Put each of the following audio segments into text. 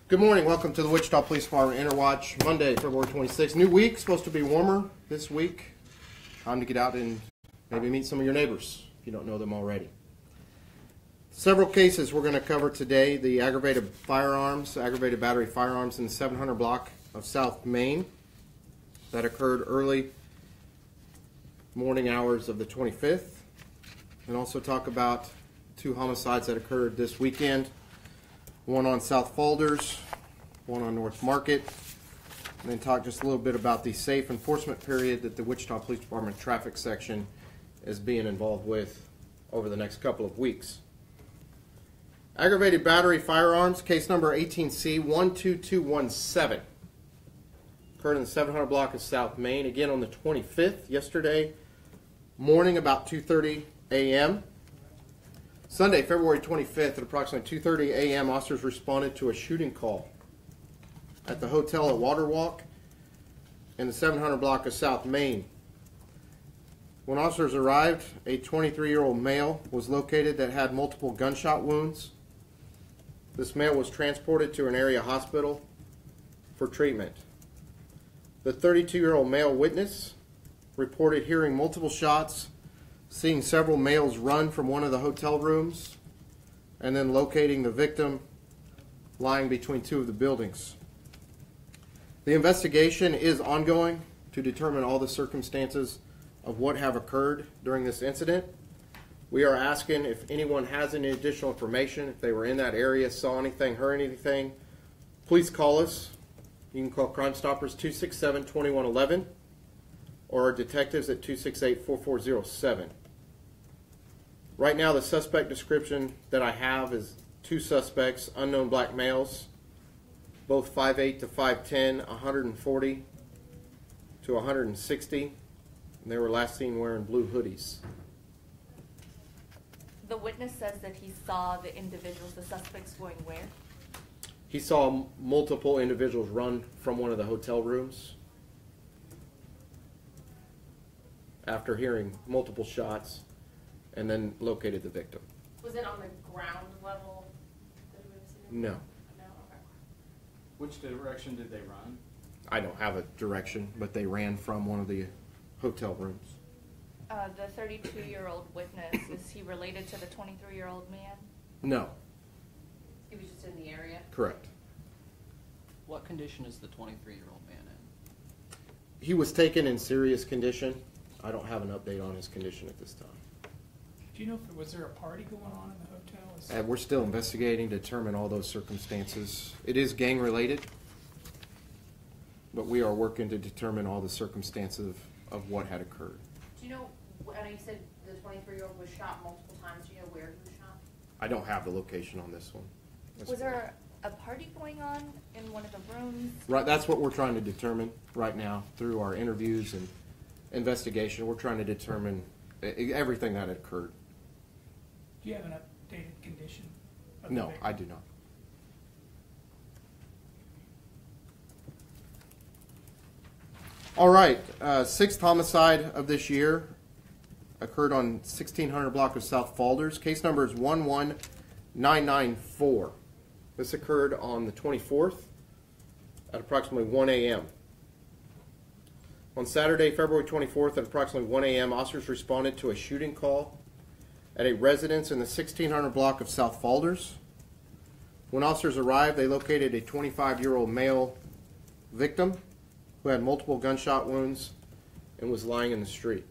Good morning. Welcome to the Wichita Police Department Interwatch. Monday, February 26th. New week. Supposed to be warmer this week. Time to get out and maybe meet some of your neighbors if you don't know them already. Several cases we're going to cover today. The aggravated battery firearms in the 700 block of South Main that occurred early morning hours of the 25th. And also talk about two homicides that occurred this weekend. One on South Falders, one on North Market, and then talk just a little bit about the safe enforcement period that the Wichita Police Department traffic section is being involved with over the next couple of weeks. Aggravated battery firearms, case number 18C 12217, occurred in the 700 block of South Main, again on the 25th, yesterday morning about 2:30 a.m. Sunday, February 25th at approximately 2:30 a.m., officers responded to a shooting call at the hotel at Waterwalk in the 700 block of South Main. When officers arrived, a 23-year-old male was located that had multiple gunshot wounds. This male was transported to an area hospital for treatment. The 32-year-old male witness reported hearing multiple shots, seeing several males run from one of the hotel rooms, and then locating the victim lying between two of the buildings. The investigation is ongoing to determine all the circumstances of what have occurred during this incident. We are asking if anyone has any additional information, if they were in that area, saw anything, heard anything, please call us. You can call Crime Stoppers 267-2111 or our detectives at 268-4407. Right now, the suspect description that I have is two suspects, unknown black males, both 5'8" to 5'10", 140 to 160, and they were last seen wearing blue hoodies. The witness says that he saw the individuals, the suspects, going where? He saw multiple individuals run from one of the hotel rooms after hearing multiple shots, and then located the victim. Was it on the ground level? No. No, okay. Which direction did they run? I don't have a direction, but they ran from one of the hotel rooms. The 32-year-old witness, is he related to the 23-year-old man? No. He was just in the area? Correct. What condition is the 23-year-old man in? He was taken in serious condition. I don't have an update on his condition at this time. Do you know if was there a party going on in the hotel? We're still investigating to determine all those circumstances. It is gang related, but we are working to determine all the circumstances of what had occurred. Do you know, I know you said the 23-year-old was shot multiple times. Do you know where he was shot? I don't have the location on this one. Was there a party going on in one of the rooms? Right, that's what we're trying to determine right now through our interviews and investigation. We're trying to determine everything that had occurred. Do you have an updated condition? Of the No, victim? I do not. All right, sixth homicide of this year occurred on 1600 block of South Falders. Case number is 11994. This occurred on the 24th at approximately 1 a.m. On Saturday, February 24th at approximately 1 a.m., officers responded to a shooting call at a residence in the 1600 block of South Falders. When officers arrived, they located a 25-year-old male victim who had multiple gunshot wounds and was lying in the street.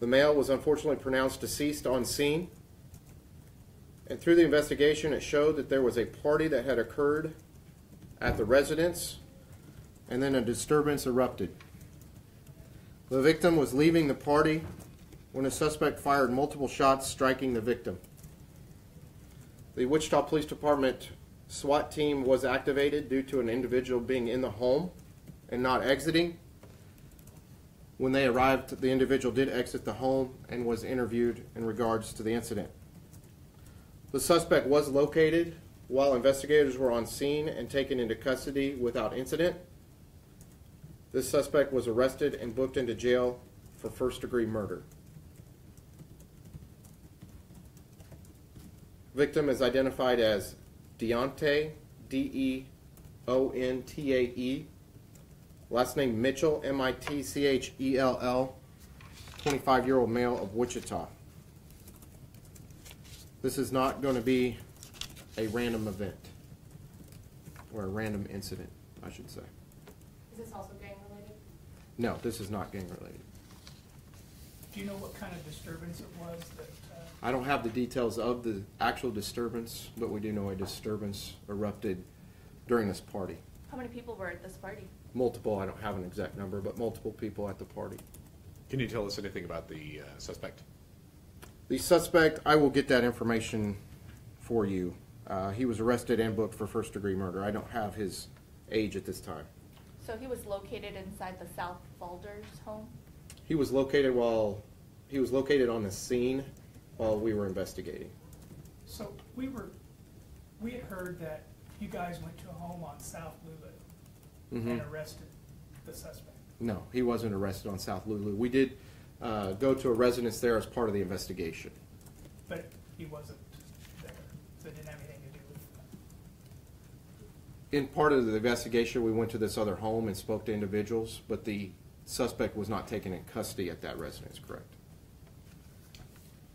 The male was unfortunately pronounced deceased on scene, and through the investigation it showed that there was a party that had occurred at the residence, and then a disturbance erupted. The victim was leaving the party when a suspect fired multiple shots, striking the victim. The Wichita Police Department SWAT team was activated due to an individual being in the home and not exiting. When they arrived, the individual did exit the home and was interviewed in regards to the incident. The suspect was located while investigators were on scene and taken into custody without incident. This suspect was arrested and booked into jail for first-degree murder. Victim is identified as Deontay Deontae. Last name Mitchell, Mitchell, 25-year-old male of Wichita. This is not going to be a random event, or a random incident, I should say. Is this also gang related? No, this is not gang related. Do you know what kind of disturbance it was that, I don't have the details of the actual disturbance, but we do know a disturbance erupted during this party. How many people were at this party? Multiple, I don't have an exact number, but multiple people at the party. Can you tell us anything about the suspect? The suspect, I will get that information for you. He was arrested and booked for first-degree murder. I don't have his age at this time. So he was located inside the South Balders home? He was located on the scene while we were investigating. so we had heard that you guys went to a home on South Lulu and arrested the suspect. No, he wasn't arrested on South Lulu. We did go to a residence there as part of the investigation. But he wasn't there, so it didn't have anything to do with In part of the investigation, we went to this other home and spoke to individuals, but the suspect was not taken in custody at that residence, correct?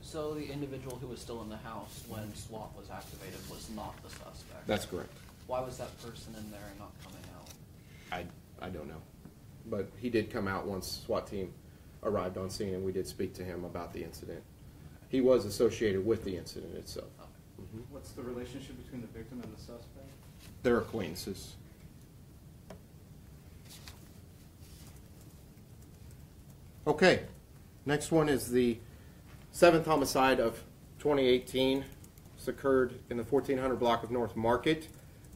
So the individual who was still in the house when SWAT was activated was not the suspect? That's correct. Why was that person in there and not coming out? I don't know. But he did come out once SWAT team arrived on scene, and we did speak to him about the incident. He was associated with the incident itself. What's the relationship between the victim and the suspect? They're acquaintances. Okay, next one is the 7th homicide of 2018. This occurred in the 1400 block of North Market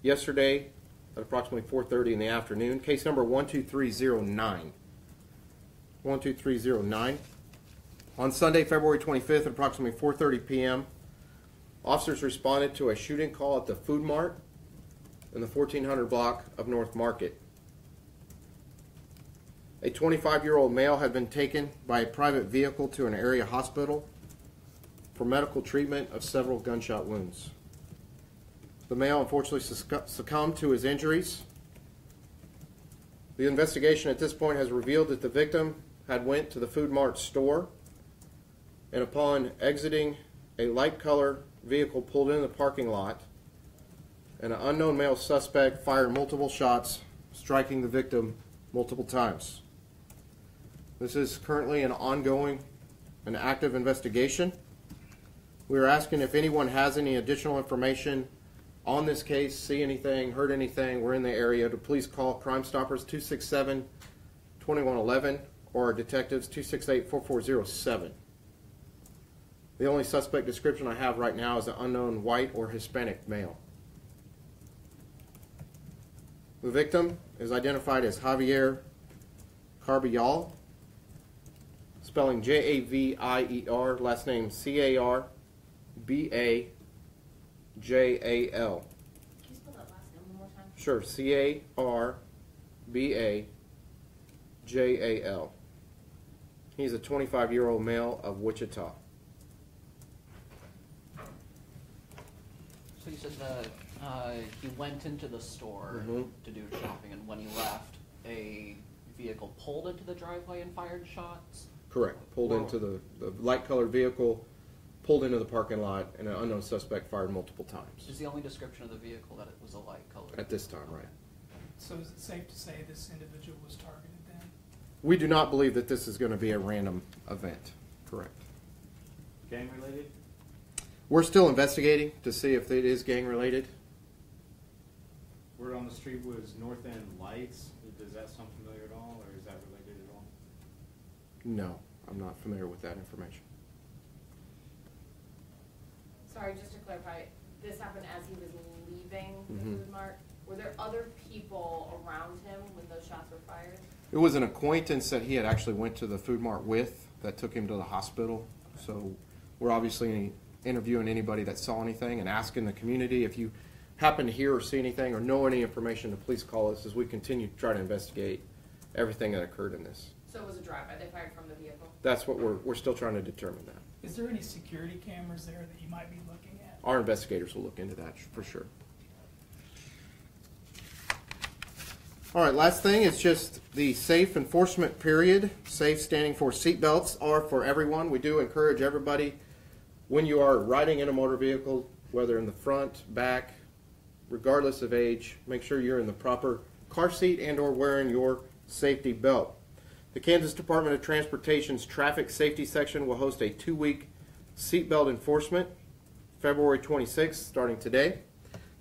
yesterday at approximately 4:30 in the afternoon. Case number 12309. 12309. On Sunday, February 25th at approximately 4:30 p.m., officers responded to a shooting call at the Food Mart in the 1400 block of North Market. A 25-year-old male had been taken by a private vehicle to an area hospital for medical treatment of several gunshot wounds. The male unfortunately succumbed to his injuries. The investigation at this point has revealed that the victim had went to the Food Mart store, and upon exiting, a light color vehicle pulled into the parking lot, and an unknown male suspect fired multiple shots, striking the victim multiple times. This is currently an ongoing and active investigation. We are asking if anyone has any additional information on this case, see anything, heard anything, we're in the area, to please call Crime Stoppers 267-2111 or our detectives 268-4407. The only suspect description I have right now is an unknown white or Hispanic male. The victim is identified as Javier Carbajal, spelling Javier, last name Carbajal. Can you spell that last name one more time? Sure, Carbajal. He's a 25-year-old male of Wichita. So you said that he went into the store to do shopping, and when he left, a vehicle pulled into the driveway and fired shots? Correct. Pulled into the light-colored vehicle, pulled into the parking lot, and an unknown suspect fired multiple times. Is the only description of the vehicle that it was a light color? At this time, right. So is it safe to say this individual was targeted then? We do not believe that this is going to be a random event. Correct. Gang related? We're still investigating to see if it is gang-related. Word on the street was North End Lights. Does that sound familiar at all, or is that related at all? No, I'm not familiar with that information. Sorry, just to clarify, this happened as he was leaving the Food Mart. Were there other people around him when those shots were fired? It was an acquaintance that he had actually went to the Food Mart with that took him to the hospital. So we're obviously interviewing anybody that saw anything and asking the community if you happen to hear or see anything or know any information, to please call us as we continue to try to investigate everything that occurred in this. So it was a drive-by, they fired from the vehicle? That's what we're still trying to determine that. Is there any security cameras there that you might be looking at? Our investigators will look into that for sure. All right, last thing is just the safe enforcement period. Safe standing for seatbelts are for everyone. We do encourage everybody, when you are riding in a motor vehicle, whether in the front, back, regardless of age, make sure you're in the proper car seat and or wearing your safety belt. The Kansas Department of Transportation's Traffic Safety Section will host a 2-week seatbelt enforcement, February 26th, starting today,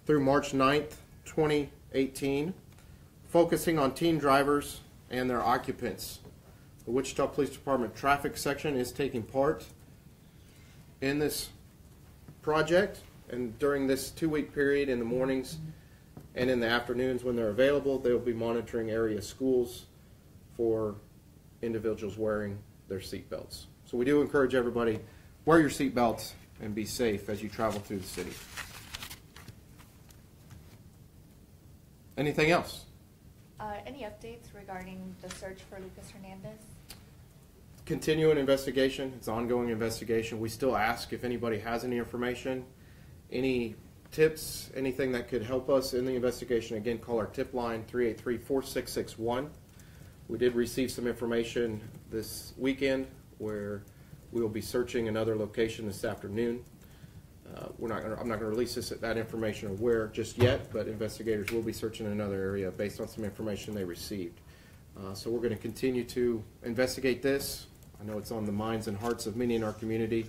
through March 9th, 2018, focusing on teen drivers and their occupants. The Wichita Police Department Traffic Section is taking part in this project, and during this 2-week period, in the mornings and in the afternoons when they're available, they will be monitoring area schools for individuals wearing their seat belts. So we do encourage everybody, wear your seat belts and be safe as you travel through the city. Anything else? Any updates regarding the search for Lucas Hernandez? Continuing investigation. It's ongoing investigation. We still ask if anybody has any information, any tips, anything that could help us in the investigation. Again, call our tip line 383-4661. We did receive some information this weekend where we will be searching another location this afternoon. I'm not going to release that information or where just yet, but investigators will be searching another area based on some information they received. So we're going to continue to investigate this. I know it's on the minds and hearts of many in our community,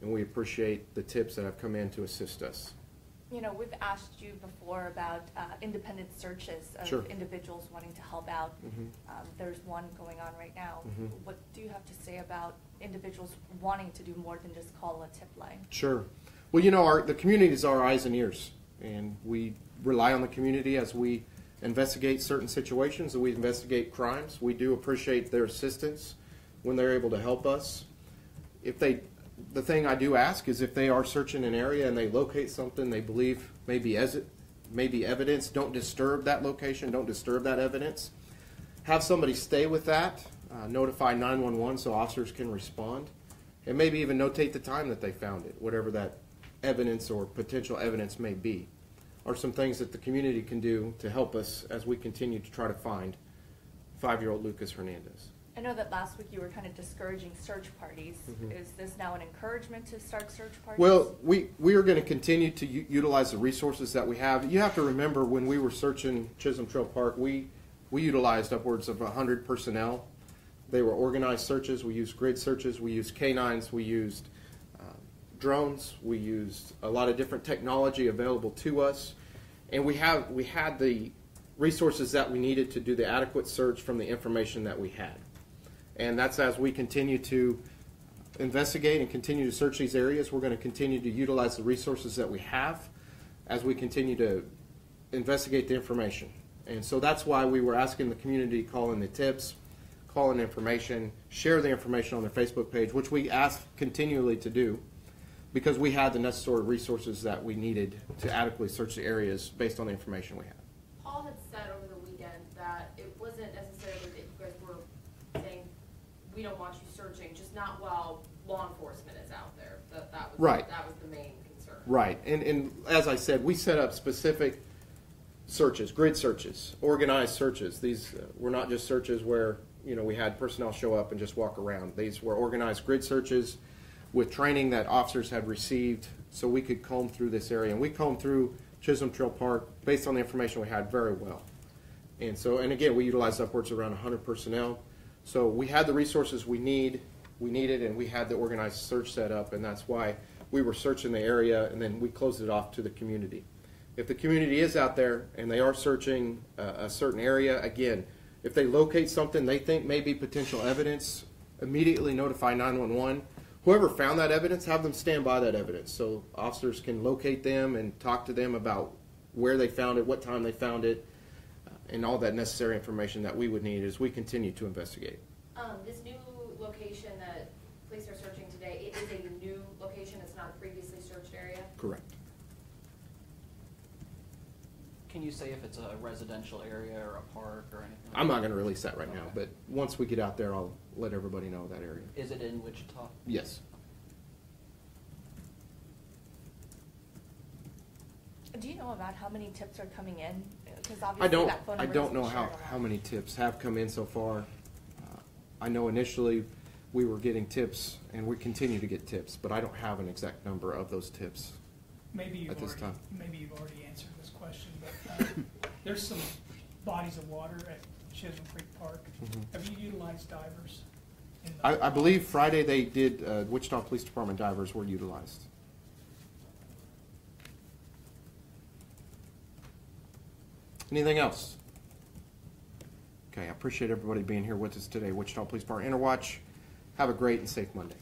and we appreciate the tips that have come in to assist us. You know, we've asked you before about independent searches of Sure. individuals wanting to help out. There's one going on right now. What do you have to say about individuals wanting to do more than just call a tip line? Sure. Well, you know, the community is our eyes and ears, and we rely on the community as we investigate certain situations, and we investigate crimes. We do appreciate their assistance when they're able to help us. The thing I do ask is if they are searching an area and they locate something they believe may be evidence, don't disturb that location, don't disturb that evidence. Have somebody stay with that, notify 911 so officers can respond, and maybe even notate the time that they found it, whatever that evidence or potential evidence may be, are some things that the community can do to help us as we continue to try to find 5-year-old Lucas Hernandez. I know that last week you were kind of discouraging search parties. Is this now an encouragement to start search parties? Well, we are going to continue to utilize the resources that we have. You have to remember, when we were searching Chisholm Trail Park, we utilized upwards of 100 personnel. They were organized searches. We used grid searches. We used canines. We used drones. We used a lot of different technology available to us, and we had the resources that we needed to do the adequate search from the information that we had. And that's as we continue to investigate and continue to search these areas, we're going to continue to utilize the resources that we have as we continue to investigate the information. And so that's why we were asking the community to call in the tips, call in information, share the information on their Facebook page, which we ask continually to do, because we had the necessary resources that we needed to adequately search the areas based on the information we had. Paul had said over the weekend that it wasn't necessarily that you guys were saying, we don't want you searching, just not while law enforcement is out there. That was Right. That was the main concern. Right, and as I said, we set up specific searches, grid searches, organized searches. These were not just searches where, you know, we had personnel show up and just walk around. These were organized grid searches with training that officers had received, so we could comb through this area. And we combed through Chisholm Trail Park based on the information we had very well. And so, and again, we utilized upwards around 100 personnel. So we had the resources we needed, and we had the organized search set up, and that's why we were searching the area, and then we closed it off to the community. If the community is out there and they are searching a certain area, again, if they locate something they think may be potential evidence, immediately notify 911. Whoever found that evidence, have them stand by that evidence so officers can locate them and talk to them about where they found it, what time they found it, and all that necessary information that we would need as we continue to investigate. This new location that police are searching today, it is a new location, it's not a previously searched area? Correct. Can you say if it's a residential area or a park or anything? I'm not going to release that right now, but once we get out there, I'll let everybody know that area. Is it in Wichita? Yes. Do you know about how many tips are coming in? Because I obviously don't, that phone I number don't doesn't know share how, it a lot. how many tips have come in so far. I know initially we were getting tips, and we continue to get tips, but I don't have an exact number of those tips. Maybe you've At this already, time. maybe you've already answered this question, but there's some bodies of water at Chisholm Creek Park. Have you utilized divers? In the I believe Friday they did, Wichita Police Department divers were utilized. Anything else? Okay, I appreciate everybody being here with us today. Wichita Police Department Interwatch. Have a great and safe Monday.